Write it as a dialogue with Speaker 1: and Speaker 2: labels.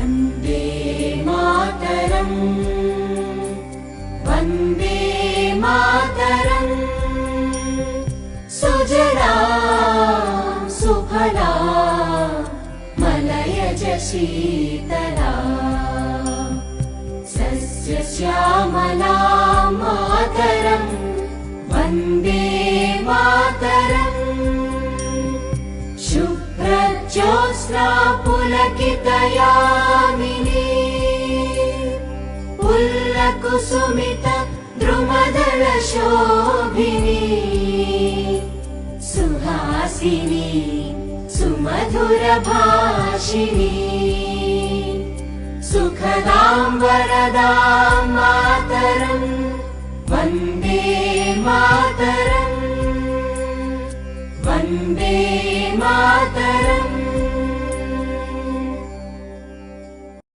Speaker 1: वन्दे मातरम् वन्दे मातरम् सुजला सुफला मलयज शीतला सस्यश्यामला मातरम् वन्दे मातरम् शुभ्रज्योत्स्ना पुलकितयामिनी पुल्लकुसुमित द्रुमदलशोभिनी सुहासिनी सुमधुरभाषिणी सुखदां वरदां मातरम् वन्दे मातरम् वन्दे मातरम्।